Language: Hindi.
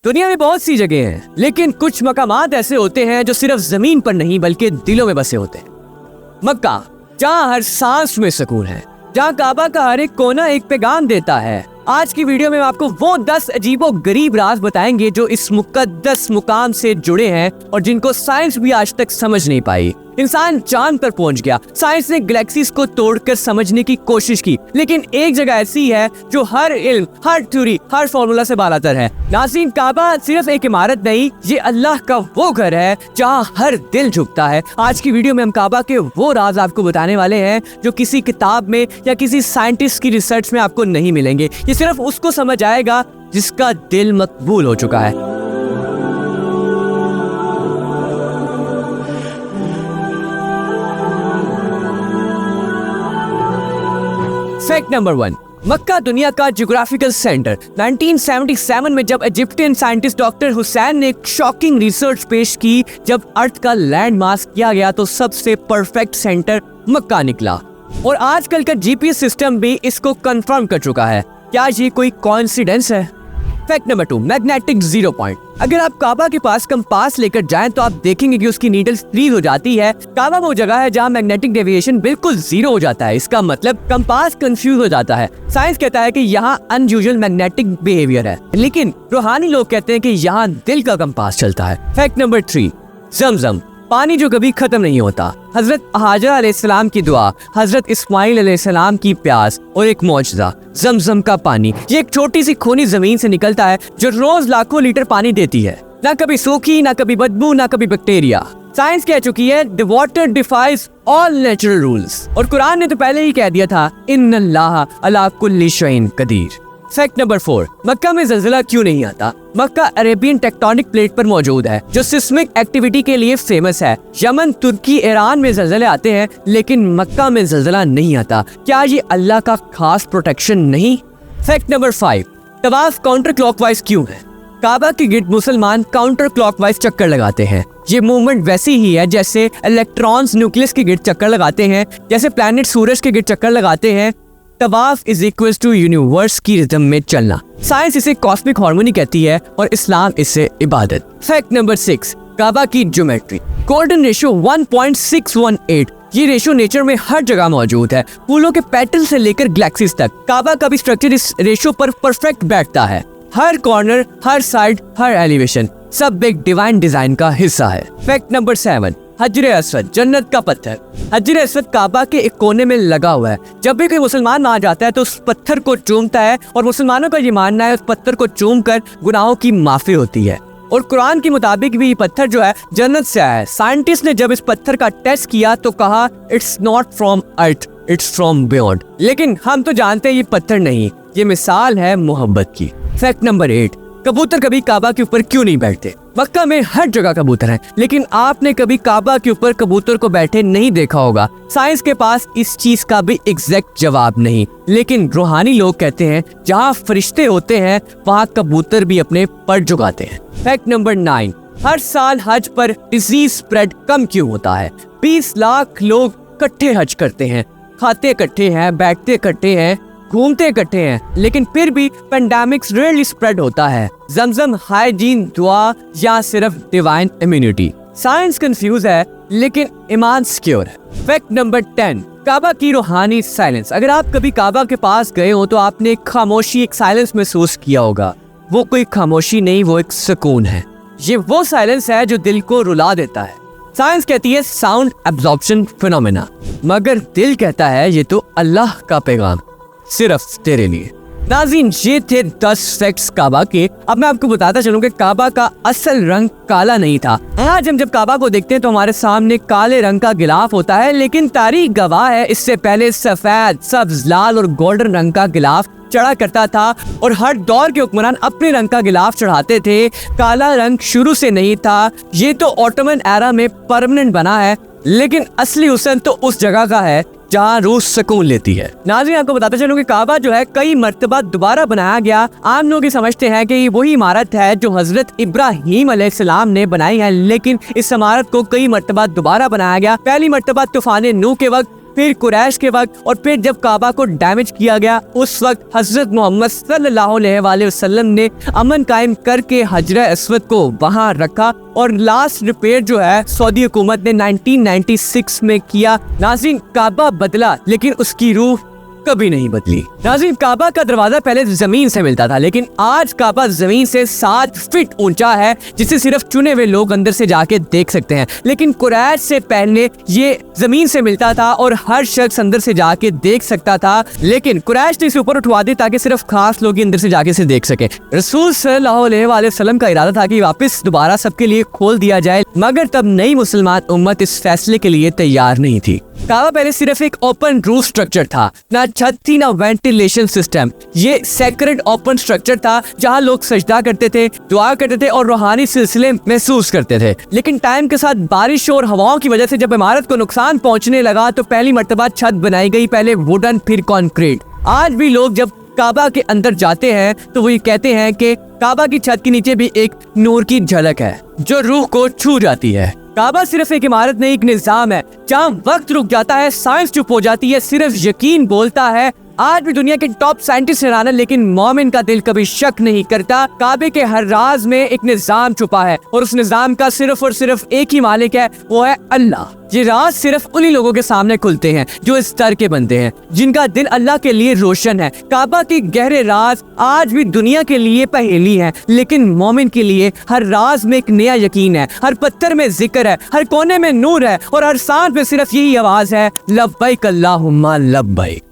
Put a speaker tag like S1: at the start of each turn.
S1: दुनिया में बहुत सी जगह हैं, लेकिन कुछ मकामात ऐसे होते हैं जो सिर्फ जमीन पर नहीं बल्कि दिलों में बसे होते हैं। मक्का, जहाँ हर सांस में सुकून है, जहाँ काबा का हर एक कोना एक पैगाम देता है। आज की वीडियो में आपको वो 10 अजीबो गरीब राज बताएंगे जो इस मुकद्दस मुकाम से जुड़े हैं और जिनको साइंस भी आज तक समझ नहीं पाई। इंसान चांद पर पहुंच गया, साइंस ने गैलेक्सीज को तोड़कर समझने की कोशिश की, लेकिन एक जगह ऐसी है जो हर इल्म, हर थ्योरी, हर फॉर्मूला से बालातर है। नाज़रीन, काबा सिर्फ एक इमारत नहीं, ये अल्लाह का वो घर है जहाँ हर दिल झुकता है। आज की वीडियो में हम काबा के वो राज आपको बताने वाले हैं जो किसी किताब में या किसी साइंटिस्ट की रिसर्च में आपको नहीं मिलेंगे। ये सिर्फ उसको समझ आएगा जिसका दिल मकबूल हो चुका है। फैक्ट नंबर 1, मक्का दुनिया का ज्योग्राफिकल सेंटर। 1977 में जब इजिप्टियन साइंटिस्ट डॉक्टर हुसैन ने एक शॉकिंग रिसर्च पेश की, जब अर्थ का लैंड मास किया गया तो सबसे परफेक्ट सेंटर मक्का निकला। और आजकल का जीपीएस सिस्टम भी इसको कंफर्म कर चुका है। क्या ये कोई कोइंसिडेंस है? Fact number 2, magnetic zero point. अगर आप काबा के पास कंपास लेकर जाएं तो आप देखेंगे कि उसकी नीडल फ्रीज हो जाती है। काबा वो जगह है जहां मैग्नेटिक डेविएशन बिल्कुल जीरो हो जाता है। इसका मतलब कंपास कंफ्यूज हो जाता है। साइंस कहता है कि यहाँ अनयूजुअल मैग्नेटिक बिहेवियर है, लेकिन रूहानी लोग कहते हैं कि यहाँ दिल का कंपास चलता है। फैक्ट नंबर 3, ज़मज़म, पानी जो कभी खत्म नहीं होता। हजरत हाजरा अलैहिस्सलाम की दुआ, हजरत इस्माइल अलैहिस्सलाम की प्यास और एक मौजज़ा, ज़मज़म का पानी। ये एक छोटी सी खूनी जमीन से निकलता है जो रोज लाखों लीटर पानी देती है। ना कभी सूखी, ना कभी बदबू, ना कभी बैक्टीरिया। साइंस कह चुकी है the water defies all natural rules, और कुरान ने तो पहले ही कह दिया था इन्नल्लाह अला कुल्ली शैइन कदीर। फैक्ट नंबर 4, मक्का में ज़लज़ला क्यों नहीं आता? मक्का अरेबियन टेक्टोनिक प्लेट पर मौजूद है जो सिस्मिक एक्टिविटी के लिए फेमस है। यमन, तुर्की, ईरान में ज़लज़ले आते हैं, लेकिन मक्का में ज़लज़ला नहीं आता। क्या ये अल्लाह का खास प्रोटेक्शन नहीं? फैक्ट नंबर 5, तवाफ काउंटर क्लॉकवाइज क्यों है? काबा के गिर्द मुसलमान काउंटर क्लॉकवाइज चक्कर लगाते हैं। ये मूवमेंट वैसी ही है जैसे इलेक्ट्रॉन्स न्यूक्लियस के गिर्द चक्कर लगाते हैं, जैसे प्लैनेट सूरज के गिर्द चक्कर लगाते हैं। तवाफ इज इक्वल टू यूनिवर्स की रिदम में चलना। साइंस इसे कॉस्मिक हार्मोनी कहती है और इस्लाम इसे इबादत। फैक्ट नंबर 6, काबा की ज्योमेट्री। Golden ratio 1.618। ये रेशियो नेचर में हर जगह मौजूद है, फूलों के पेटल से लेकर गैलेक्सीज तक। काबा का भी स्ट्रक्चर इस रेशियो पर परफेक्ट बैठता है। हर कॉर्नर, हर साइड, हर एलिवेशन सब एक डिवाइन डिजाइन का हिस्सा है। फैक्ट नंबर 7, हजरे अस्वद, जन्नत का पत्थर। हजरे अस्वद काबा के एक कोने में लगा हुआ है। जब भी कोई मुसलमान वहाँ जाता है तो उस पत्थर को चूमता है, और मुसलमानों का ये मानना है उस पत्थर को चूम कर गुनाहों की माफी होती है। और कुरान के मुताबिक भी ये पत्थर जो है जन्नत से आया है। साइंटिस्ट ने जब इस पत्थर का टेस्ट किया तो कहा it's not from earth, it's from beyond. लेकिन हम तो जानते हैं ये पत्थर नहीं, ये मिसाल है मोहब्बत की। फैक्ट नंबर 8, कबूतर कभी काबा के ऊपर क्यों नहीं बैठते? मक्का में हर जगह कबूतर हैं, लेकिन आपने कभी काबा के ऊपर कबूतर को बैठे नहीं देखा होगा। साइंस के पास इस चीज का भी एग्जैक्ट जवाब नहीं, लेकिन रूहानी लोग कहते हैं जहाँ फरिश्ते होते हैं वहाँ कबूतर भी अपने पर झुकाते हैं। फैक्ट नंबर 9, हर साल हज पर डिजीज स्प्रेड कम क्यों होता है? 20 लाख लोग इकट्ठे हज करते हैं, खाते इकट्ठे हैं, बैठते इकट्ठे हैं, घूमते इकट्ठे हैं, लेकिन फिर भी पेंडेमिक्स रेयरली स्प्रेड होता है। ज़मज़म, हाइजीन, दुआ या सिर्फ डिवाइन इम्यूनिटी? साइंस कंफ्यूज है, लेकिन ईमान सिक्योर है। फैक्ट नंबर 10, काबा की रूहानी साइलेंस। अगर आप कभी काबा के पास गए हो तो आपने एक खामोशी, एक साइलेंस महसूस किया होगा। वो कोई खामोशी नहीं, वो एक सुकून है। ये वो साइलेंस है जो दिल को रुला देता है। साइंस कहती है साउंड एब्जॉर्प्शन फिनोमेना, मगर दिल कहता है ये तो अल्लाह का पैगाम सिर्फ तेरे लिए। नाज़रीन, ये थे 10 फैक्ट्स काबा के। अब मैं आपको बताता चलूं कि काबा का असल रंग काला नहीं था। आज हम जब काबा को देखते हैं तो हमारे सामने काले रंग का गिलाफ होता है, लेकिन तारीख गवाह है इससे पहले सफेद, सब्ज, लाल और गोल्डन रंग का गिलाफ चढ़ा करता था, और हर दौर के हुक्मरान अपने रंग का गिलाफ चढ़ाते थे। काला रंग शुरू से नहीं था, ये तो ऑटोमन एरा में परमानेंट बना है, लेकिन असली हुस्न तो उस जगह का है जहाँ रूह सुकून लेती है। नाज़रीन, आपको बताते चलूं कि काबा जो है कई मर्तबा दोबारा बनाया गया। आम लोग समझते हैं कि ये वही इमारत है जो हजरत इब्राहीम अलैहिस्सलाम ने बनाई है, लेकिन इस इमारत को कई मर्तबा दोबारा बनाया गया। पहली मर्तबा तूफान नूह के वक्त, फिर कुरैश के वक्त, और फिर जब काबा को डैमेज किया गया उस वक्त हजरत मोहम्मद सल्लल्लाहु अलैहि वसल्लम ने अमन कायम करके हजर अस्वद को वहां रखा, और लास्ट रिपेयर जो है सऊदी हुकूमत ने 1996 में किया। नाज़रीन, काबा बदला लेकिन उसकी रूह कभी नहीं बदली। नाज़रीन, काबा का दरवाजा पहले जमीन से मिलता था, लेकिन आज काबा जमीन से 7 फीट ऊंचा है, जिसे सिर्फ चुने हुए लोग अंदर से जाके देख सकते हैं। लेकिन कुरैश से पहले ये जमीन से मिलता था और हर शख्स अंदर से जाके देख सकता था, लेकिन कुरैश ने इसे ऊपर उठवा दी ताकि सिर्फ खास लोग ही अंदर से जाके इसे देख सके। रसूल सल्लल्लाहु अलैहि वसल्लम का इरादा था कि वापस दोबारा सबके लिए खोल दिया जाए, मगर तब नई मुसलमान उम्मत इस फैसले के लिए तैयार नहीं थी। काबा पहले सिर्फ एक ओपन रूफ स्ट्रक्चर था, ना छत थी ना वेंटिलेशन सिस्टम। ये सेक्रेड ओपन स्ट्रक्चर था जहां लोग सजदा करते थे, दुआ करते थे और रूहानी सिलसिले महसूस करते थे। लेकिन टाइम के साथ बारिश और हवाओं की वजह से जब इमारत को नुकसान पहुंचने लगा तो पहली मर्तबा छत बनाई गई, पहले वुडन फिर कंक्रीट। आज भी लोग जब काबा के अंदर जाते हैं तो वो ये कहते हैं कि काबा की छत के नीचे भी एक नूर की झलक है जो रूह को छू जाती है। काबा सिर्फ एक इमारत नहीं, एक निजाम है जहाँ वक्त रुक जाता है, साइंस चुप हो जाती है, सिर्फ यकीन बोलता है। आज भी दुनिया के टॉप साइंटिस्ट हैरान है, लेकिन मोमिन का दिल कभी शक नहीं करता। काबे के हर राज में एक निजाम छुपा है और उस निजाम का सिर्फ और सिर्फ एक ही मालिक है, वो है अल्लाह। ये राज सिर्फ उन्हीं लोगों के सामने खुलते हैं जो इस स्तर के बनते हैं, जिनका दिल अल्लाह के लिए रोशन है। काबा के गहरे राज आज भी दुनिया के लिए पहेली है, लेकिन मोमिन के लिए हर राज में एक नया यकीन है, हर पत्थर में जिक्र है, हर कोने में नूर है और हर सांस में सिर्फ यही आवाज है, लब्बैक अल्लाहुम्मा लब्बैक।